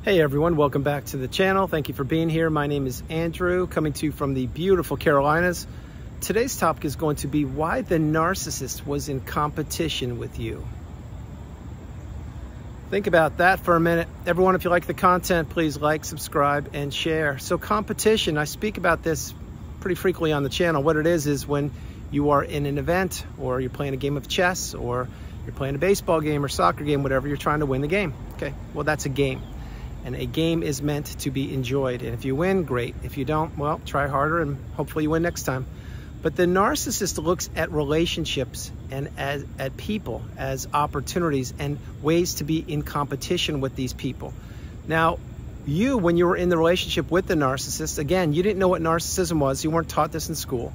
Hey everyone, welcome back to the channel. Thank you for being here. My name is Andrew, coming to you from the beautiful Carolinas. Today's topic is going to be why the narcissist was in competition with you. Think about that for a minute. Everyone, if you like the content, please like, subscribe, and share. So competition, I speak about this pretty frequently on the channel. What it is when you are in an event, or you're playing a game of chess, or you're playing a baseball game or soccer game, whatever, you're trying to win the game. Okay, well, that's a game. And a game is meant to be enjoyed. And if you win, great. If you don't, well, try harder and hopefully you win next time. But the narcissist looks at relationships and at people as opportunities and ways to be in competition with these people. Now, when you were in the relationship with the narcissist, again, you didn't know what narcissism was. You weren't taught this in school.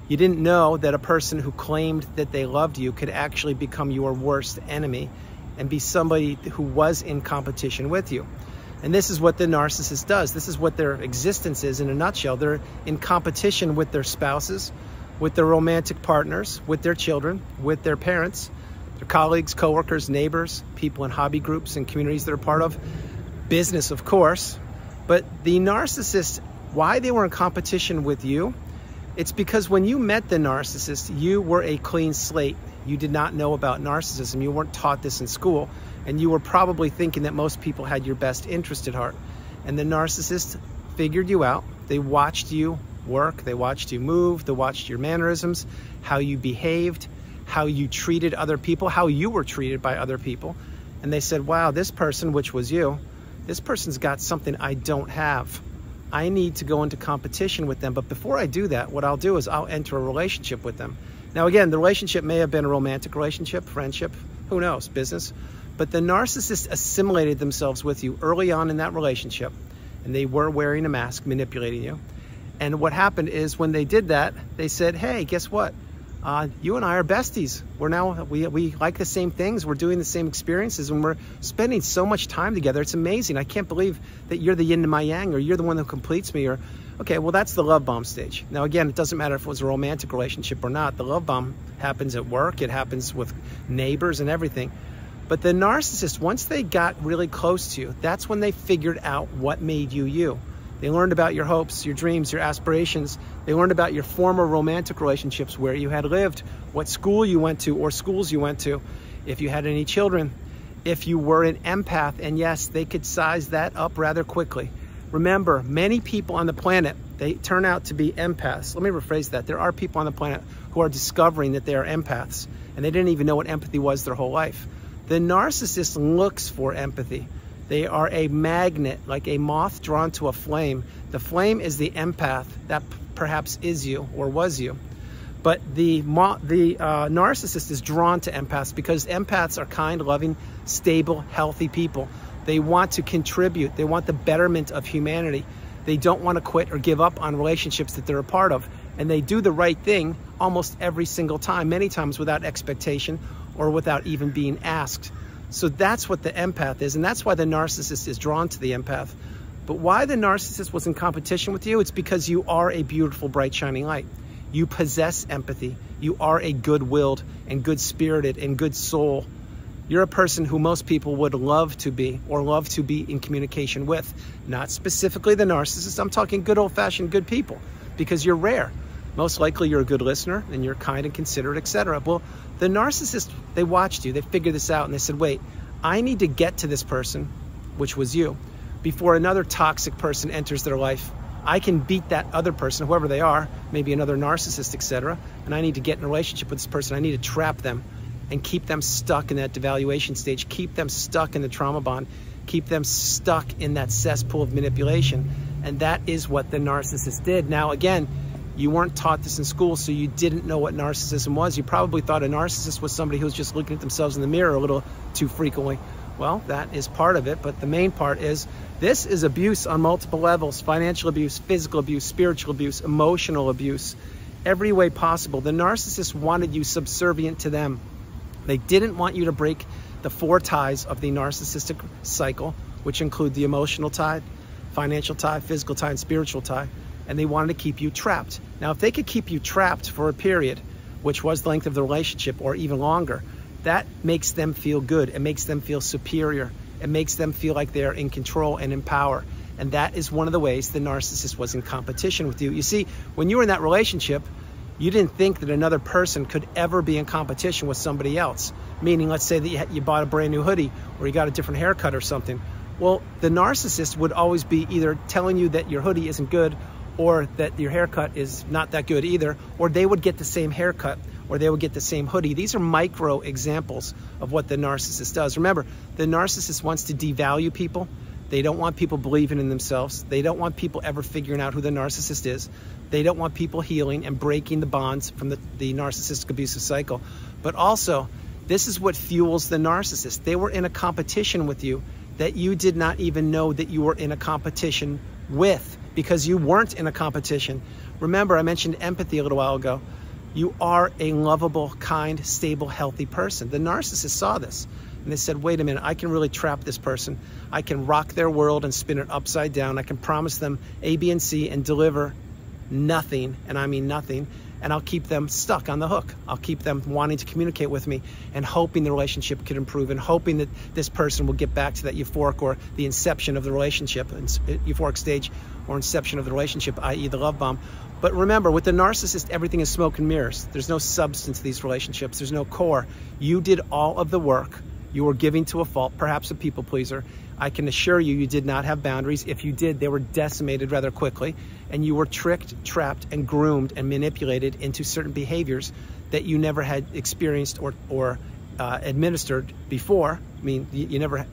You didn't know that a person who claimed that they loved you could actually become your worst enemy and be somebody who was in competition with you. And this is what the narcissist does. This is what their existence is in a nutshell. They're in competition with their spouses, with their romantic partners, with their children, with their parents, their colleagues, coworkers, neighbors, people in hobby groups and communities they're part of, business, of course. But the narcissist, why they were in competition with you, it's because when you met the narcissist, you were a clean slate. You did not know about narcissism. You weren't taught this in school. And you were probably thinking that most people had your best interest at heart. And the narcissist figured you out. They watched you work. They watched you move. They watched your mannerisms, how you behaved, how you treated other people, how you were treated by other people. And they said, wow, this person, which was you, this person's got something I don't have. I need to go into competition with them. But before I do that, what I'll do is I'll enter a relationship with them. Now, again, the relationship may have been a romantic relationship, friendship, who knows, business. But the narcissist assimilated themselves with you early on in that relationship, and they were wearing a mask, manipulating you. And what happened is when they did that, they said, hey, guess what? You and I are besties. We like the same things. We're doing the same experiences, and we're spending so much time together. It's amazing. I can't believe that you're the yin to my yang, or you're the one who completes me. Or, okay, well, that's the love bomb stage. Now, again, it doesn't matter if it was a romantic relationship or not. The love bomb happens at work. It happens with neighbors and everything. But the narcissist, once they got really close to you, that's when they figured out what made you you. They learned about your hopes, your dreams, your aspirations. They learned about your former romantic relationships, where you had lived, what school you went to or schools you went to, if you had any children, if you were an empath. And yes, they could size that up rather quickly. Remember, many people on the planet, they turn out to be empaths. Let me rephrase that. There are people on the planet who are discovering that they are empaths, and they didn't even know what empathy was their whole life. The narcissist looks for empathy. They are a magnet, like a moth drawn to a flame. The flame is the empath that perhaps is you or was you. But the narcissist is drawn to empaths because empaths are kind, loving, stable, healthy people. They want to contribute. They want the betterment of humanity. They don't want to quit or give up on relationships that they're a part of. And they do the right thing almost every single time, many times without expectation or without even being asked. So that's what the empath is, and that's why the narcissist is drawn to the empath. But why the narcissist was in competition with you, it's because you are a beautiful, bright, shining light. You possess empathy. You are a good-willed and good-spirited and good soul. You're a person who most people would love to be or love to be in communication with. Not specifically the narcissist. I'm talking good old-fashioned good people, because you're rare. Most likely you're a good listener and you're kind and considerate, etc. Well, the narcissist, they watched you, they figured this out, and they said, wait, I need to get to this person, which was you, before another toxic person enters their life. I can beat that other person, whoever they are, maybe another narcissist, etc. And I need to get in a relationship with this person. I need to trap them and keep them stuck in that devaluation stage, keep them stuck in the trauma bond, keep them stuck in that cesspool of manipulation. And that is what the narcissist did. Now, again, you weren't taught this in school, so you didn't know what narcissism was. You probably thought a narcissist was somebody who was just looking at themselves in the mirror a little too frequently. Well, that is part of it, but the main part is this is abuse on multiple levels: financial abuse, physical abuse, spiritual abuse, emotional abuse, every way possible. The narcissist wanted you subservient to them. They didn't want you to break the 4 ties of the narcissistic cycle, which include the emotional tie, financial tie, physical tie, and spiritual tie. And they wanted to keep you trapped. Now, if they could keep you trapped for a period, which was the length of the relationship or even longer, that makes them feel good. It makes them feel superior. It makes them feel like they're in control and in power. And that is one of the ways the narcissist was in competition with you. You see, when you were in that relationship, you didn't think that another person could ever be in competition with somebody else. Meaning, let's say that you bought a brand new hoodie or you got a different haircut or something. Well, the narcissist would always be either telling you that your hoodie isn't good or that your haircut is not that good either, or they would get the same haircut or they would get the same hoodie. These are micro examples of what the narcissist does. Remember, the narcissist wants to devalue people. They don't want people believing in themselves. They don't want people ever figuring out who the narcissist is. They don't want people healing and breaking the bonds from the narcissistic abusive cycle. But also, this is what fuels the narcissist. They were in a competition with you that you did not even know that you were in a competition with, because you weren't in a competition. Remember, I mentioned empathy a little while ago. You are a lovable, kind, stable, healthy person. The narcissist saw this and they said, wait a minute, I can really trap this person. I can rock their world and spin it upside down. I can promise them A, B, and C and deliver nothing, and I mean nothing, and I'll keep them stuck on the hook. I'll keep them wanting to communicate with me and hoping the relationship could improve and hoping that this person will get back to that euphoric or the inception of the relationship, euphoric stage or inception of the relationship, i.e. the love bomb. But remember, with the narcissist, everything is smoke and mirrors. There's no substance to these relationships. There's no core. You did all of the work. You were giving to a fault, perhaps a people pleaser. I can assure you, you did not have boundaries. If you did, they were decimated rather quickly. And you were tricked, trapped, and groomed and manipulated into certain behaviors that you never had experienced or administered before. I mean, you never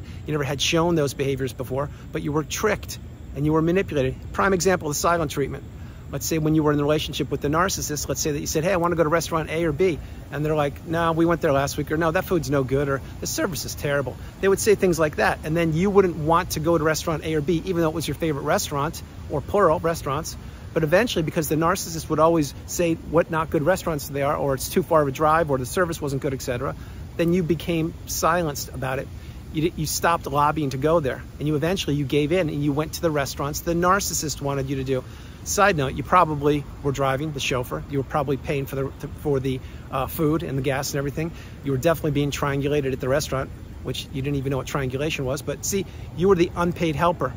had shown those behaviors before, but you were tricked and you were manipulated. Prime example, the silent treatment. Let's say when you were in a relationship with the narcissist, let's say that you said, hey, I want to go to restaurant A or B. And they're like, no, we went there last week, or no, that food's no good, or the service is terrible. They would say things like that. And then you wouldn't want to go to restaurant A or B, even though it was your favorite restaurant, or plural restaurants. But eventually, because the narcissist would always say what not good restaurants they are, or it's too far of a drive, or the service wasn't good, etc., then you became silenced about it. You stopped lobbying to go there, and you eventually gave in and you went to the restaurants the narcissist wanted you to do. Side note, you probably were driving the chauffeur. You were probably paying for the food and the gas and everything. You were definitely being triangulated at the restaurant, which you didn't even know what triangulation was. But see, you were the unpaid helper.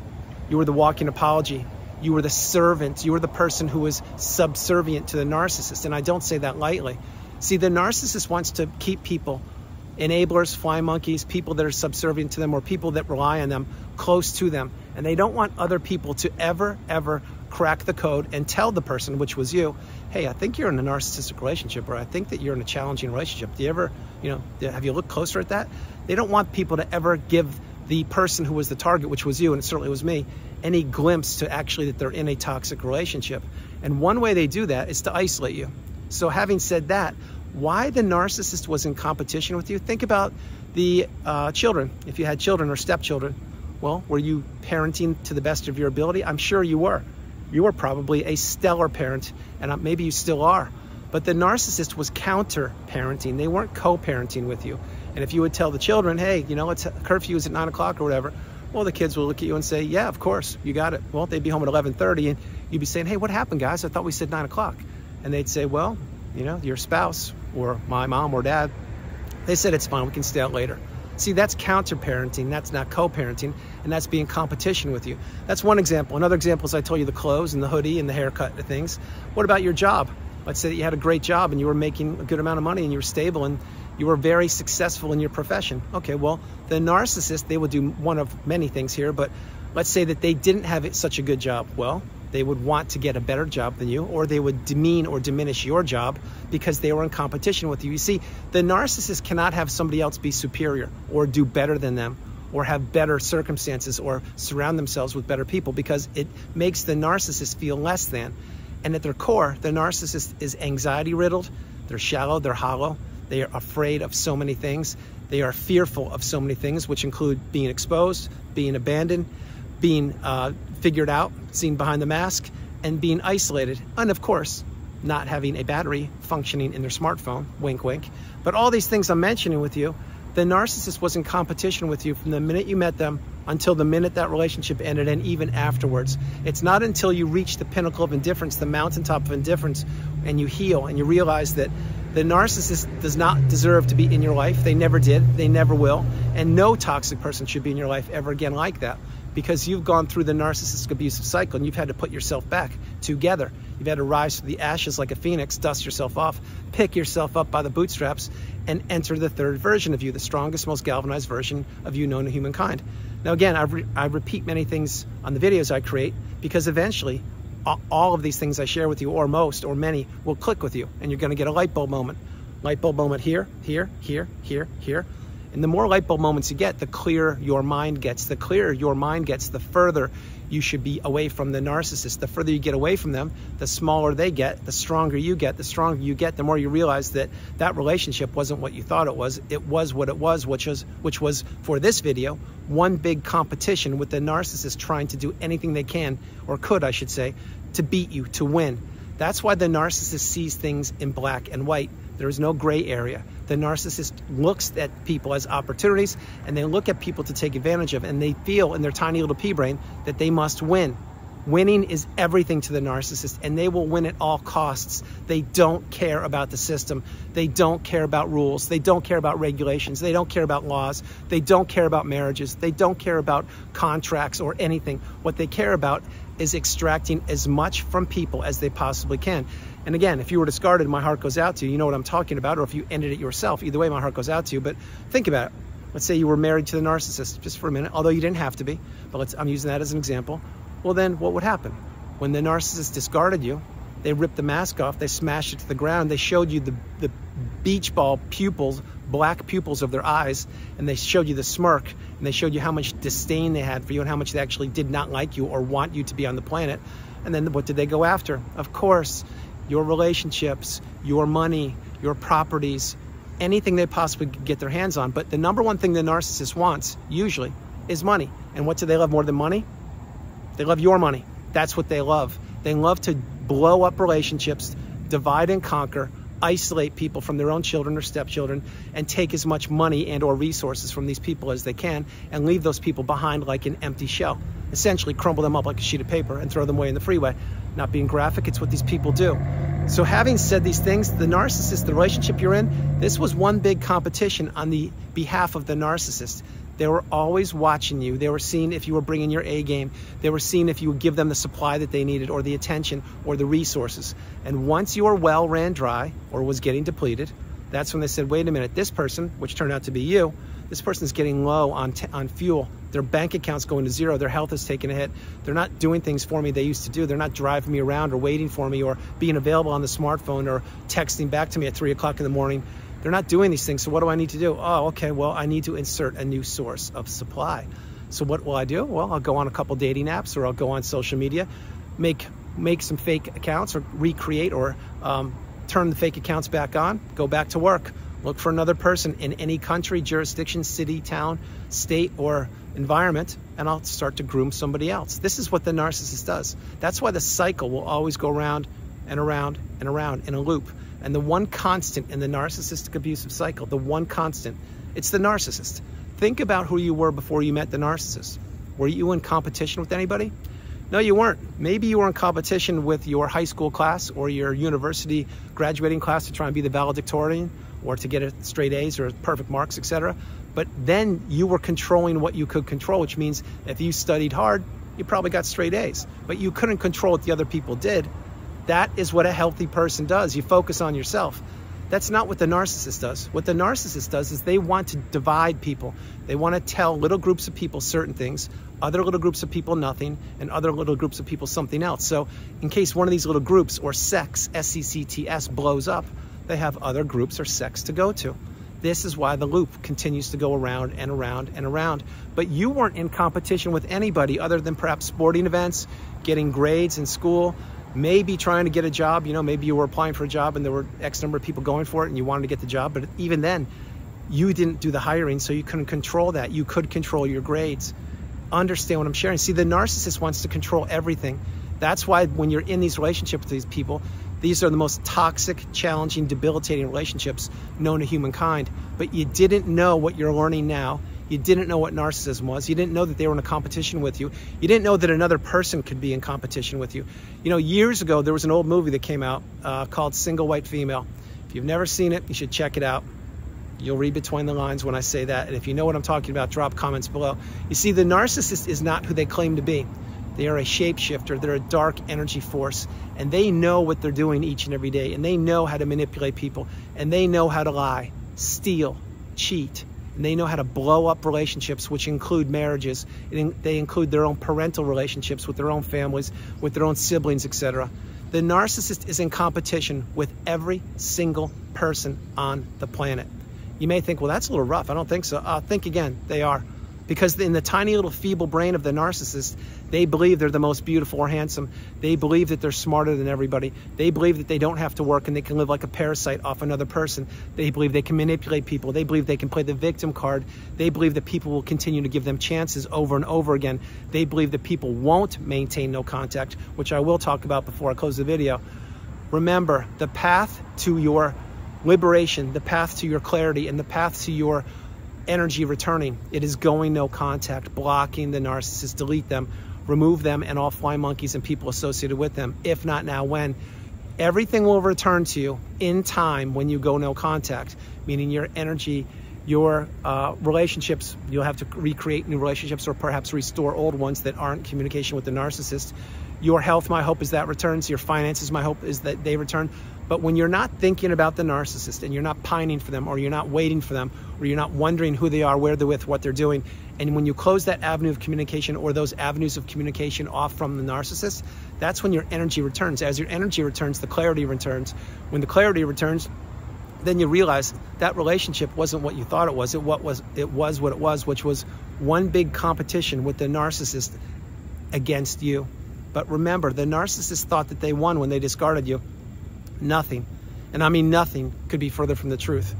You were the walking apology. You were the servant. You were the person who was subservient to the narcissist. And I don't say that lightly. See, the narcissist wants to keep people, enablers, fly monkeys, people that are subservient to them, or people that rely on them, close to them. And they don't want other people to ever crack the code and tell the person, which was you, hey, I think you're in a narcissistic relationship, or I think that you're in a challenging relationship. Do you ever, have you looked closer at that? They don't want people to ever give the person who was the target, which was you, and it certainly was me, any glimpse to actually that they're in a toxic relationship. And one way they do that is to isolate you. So having said that, why the narcissist was in competition with you, think about the children. If you had children or stepchildren, well, were you parenting to the best of your ability? I'm sure you were. You were probably a stellar parent, and maybe you still are. But the narcissist was counter-parenting. They weren't co-parenting with you. And if you would tell the children, hey, curfew is at 9 o'clock or whatever, well, the kids will look at you and say, yeah, of course, you got it. Well, they'd be home at 11:30, and you'd be saying, hey, what happened, guys? I thought we said 9 o'clock. And they'd say, well, your spouse or my mom or dad, they said it's fine, we can stay out later. See, that's counter-parenting, that's not co-parenting, and that's being in competition with you. That's one example. Another example is I told you the clothes and the hoodie and the haircut and things. What about your job? Let's say that you had a great job and you were making a good amount of money and you were stable and you were very successful in your profession. Okay, well, the narcissist, they will do one of many things here, but let's say that they didn't have such a good job. Well, they would want to get a better job than you, or they would demean or diminish your job because they were in competition with you. You see, the narcissist cannot have somebody else be superior or do better than them or have better circumstances or surround themselves with better people, because it makes the narcissist feel less than. And at their core, the narcissist is anxiety riddled. They're shallow, they're hollow. They are afraid of so many things. They are fearful of so many things, which include being exposed, being abandoned, being figured out, seen behind the mask, and being isolated. And of course, not having a battery functioning in their smartphone, wink, wink. But all these things I'm mentioning with you, the narcissist was in competition with you from the minute you met them until the minute that relationship ended and even afterwards. It's not until you reach the pinnacle of indifference, the mountaintop of indifference, and you heal and you realize that the narcissist does not deserve to be in your life. They never did, they never will, and no toxic person should be in your life ever again like that, because you've gone through the narcissistic abusive cycle and you've had to put yourself back together. You've had to rise from the ashes like a phoenix, dust yourself off, pick yourself up by the bootstraps, and enter the third version of you, the strongest, most galvanized version of you known to humankind. Now again, I repeat many things on the videos I create because eventually all of these things I share with you, or most, or many, will click with you, and you're going to get a light bulb moment. Light bulb moment here, here, here, here, here. And the more light bulb moments you get, the clearer your mind gets. The clearer your mind gets, the further you should be away from the narcissist. The further you get away from them, the smaller they get, the stronger you get. The stronger you get, the more you realize that that relationship wasn't what you thought it was. It was what it was, which was, for this video, one big competition with the narcissist trying to do anything they can, or could, I should say, to beat you, to win. That's why the narcissist sees things in black and white. There is no gray area. The narcissist looks at people as opportunities, and they look at people to take advantage of, and they feel in their tiny little pea brain that they must win. Winning is everything to the narcissist, and they will win at all costs. They don't care about the system. They don't care about rules. They don't care about regulations. They don't care about laws. They don't care about marriages. They don't care about contracts or anything. What they care about is extracting as much from people as they possibly can. And again, if you were discarded, my heart goes out to you. You know what I'm talking about. Or if you ended it yourself, either way, my heart goes out to you. But think about it. Let's say you were married to the narcissist, just for a minute, although you didn't have to be, but I'm using that as an example. Well, then what would happen? When the narcissist discarded you, they ripped the mask off, they smashed it to the ground, they showed you the beach ball pupils, black pupils of their eyes, and they showed you the smirk, and they showed you how much disdain they had for you and how much they actually did not like you or want you to be on the planet. And then what did they go after? Of course, your relationships, your money, your properties, anything they possibly could get their hands on. But the number one thing the narcissist wants, usually, is money. And what do they love more than money? They love your money. That's what they love. They love to blow up relationships, divide and conquer, isolate people from their own children or stepchildren, and take as much money and or resources from these people as they can, and leave those people behind like an empty shell. Essentially crumble them up like a sheet of paper and throw them away in the freeway. Not being graphic, it's what these people do. So having said these things, the narcissist, the relationship you're in, this was one big competition on the behalf of the narcissist. They were always watching you. They were seeing if you were bringing your A game. They were seeing if you would give them the supply that they needed, or the attention, or the resources. And once your well ran dry or was getting depleted, that's when they said, wait a minute, this person, which turned out to be you, this person is getting low on fuel. Their bank account's going to zero. Their health is taking a hit. They're not doing things for me they used to do. They're not driving me around or waiting for me or being available on the smartphone or texting back to me at 3 o'clock in the morning. They're not doing these things, so what do I need to do? Oh, okay, well, I need to insert a new source of supply. So what will I do? Well, I'll go on a couple dating apps, or I'll go on social media, make some fake accounts, or recreate, or turn the fake accounts back on, go back to work, look for another person in any country, jurisdiction, city, town, state, or environment, and I'll start to groom somebody else. This is what the narcissist does. That's why the cycle will always go around and around and around in a loop. And the one constant in the narcissistic abusive cycle, the one constant, it's the narcissist. Think about who you were before you met the narcissist. Were you in competition with anybody? No, you weren't. Maybe you were in competition with your high school class or your university graduating class to try and be the valedictorian, or to get straight A's or perfect marks, etc. But then you were controlling what you could control, which means if you studied hard, you probably got straight A's. But you couldn't control what the other people did. That is what a healthy person does. You focus on yourself. That's not what the narcissist does. What the narcissist does is they want to divide people. They want to tell little groups of people certain things, other little groups of people nothing, and other little groups of people something else. So in case one of these little groups, or sects, S-E-C-T-S, blows up, they have other groups or sects to go to. This is why the loop continues to go around and around and around. But you weren't in competition with anybody other than perhaps sporting events, getting grades in school, maybe trying to get a job. You know, maybe you were applying for a job and there were X number of people going for it and you wanted to get the job. But even then, you didn't do the hiring, so you couldn't control that. You could control your grades. Understand what I'm sharing. See, the narcissist wants to control everything. That's why when you're in these relationships with these people, these are the most toxic, challenging, debilitating relationships known to humankind. But you didn't know what you're learning now. You didn't know what narcissism was. You didn't know that they were in a competition with you. You didn't know that another person could be in competition with you. You know, years ago, there was an old movie that came out called Single White Female. If you've never seen it, you should check it out. You'll read between the lines when I say that. And if you know what I'm talking about, drop comments below. You see, the narcissist is not who they claim to be. They are a shapeshifter. They're a dark energy force. And they know what they're doing each and every day. And they know how to manipulate people. And they know how to lie, steal, cheat. And they know how to blow up relationships, which include marriages. They include their own parental relationships with their own families, with their own siblings, etc. The narcissist is in competition with every single person on the planet. You may think, well, that's a little rough. I don't think so. Think again. They are. Because in the tiny little feeble brain of the narcissist, they believe they're the most beautiful or handsome. They believe that they're smarter than everybody. They believe that they don't have to work and they can live like a parasite off another person. They believe they can manipulate people. They believe they can play the victim card. They believe that people will continue to give them chances over and over again. They believe that people won't maintain no contact, which I will talk about before I close the video. Remember, the path to your liberation, the path to your clarity, and the path to your energy returning, it is going no contact, blocking the narcissist, delete them, remove them and all flying monkeys and people associated with them. If not now, when? Everything will return to you in time when you go no contact, meaning your energy, your relationships, you'll have to recreate new relationships or perhaps restore old ones that aren't in communication with the narcissist. Your health, my hope is that returns. Your finances, my hope is that they return. But when you're not thinking about the narcissist and you're not pining for them or you're not waiting for them or you're not wondering who they are, where they're with, what they're doing, and when you close that avenue of communication or those avenues of communication off from the narcissist, that's when your energy returns. As your energy returns, the clarity returns. When the clarity returns, then you realize that relationship wasn't what you thought it was. It was what it was, which was one big competition with the narcissist against you. But remember, the narcissist thought that they won when they discarded you. Nothing, and I mean nothing, could be further from the truth.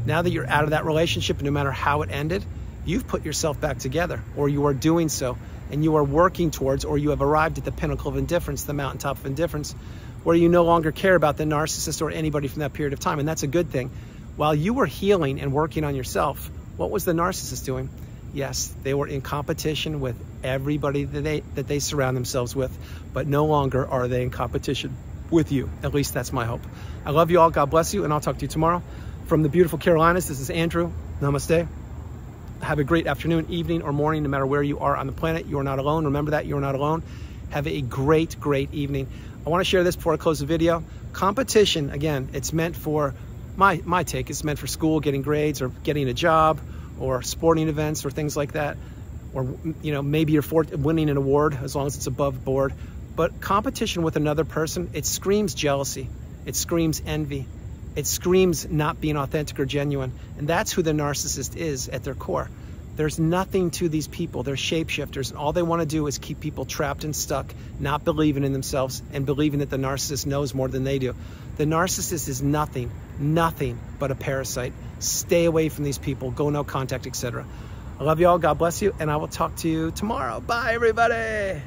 Now that you're out of that relationship, no matter how it ended, you've put yourself back together, or you are doing so, and you are working towards, or you have arrived at the pinnacle of indifference, the mountaintop of indifference, where you no longer care about the narcissist or anybody from that period of time, and that's a good thing. While you were healing and working on yourself, what was the narcissist doing? Yes, they were in competition with everybody that they surround themselves with, but no longer are they in competition with you. At least that's my hope. I love you all. God bless you, and I'll talk to you tomorrow. From the beautiful Carolinas, this is Andrew. Namaste. Have a great afternoon, evening, or morning, no matter where you are on the planet. You are not alone. Remember that. You are not alone. Have a great, great evening. I want to share this before I close the video. Competition, again, it's meant for, my take, it's meant for school, getting grades, or getting a job, or sporting events, or things like that. Or, you know, maybe you're winning an award, as long as it's above board. But competition with another person, it screams jealousy. It screams envy. It screams not being authentic or genuine. And that's who the narcissist is at their core. There's nothing to these people. They're shapeshifters. And all they want to do is keep people trapped and stuck, not believing in themselves and believing that the narcissist knows more than they do. The narcissist is nothing but a parasite. Stay away from these people. Go no contact, etc. I love you all. God bless you. And I will talk to you tomorrow. Bye, everybody.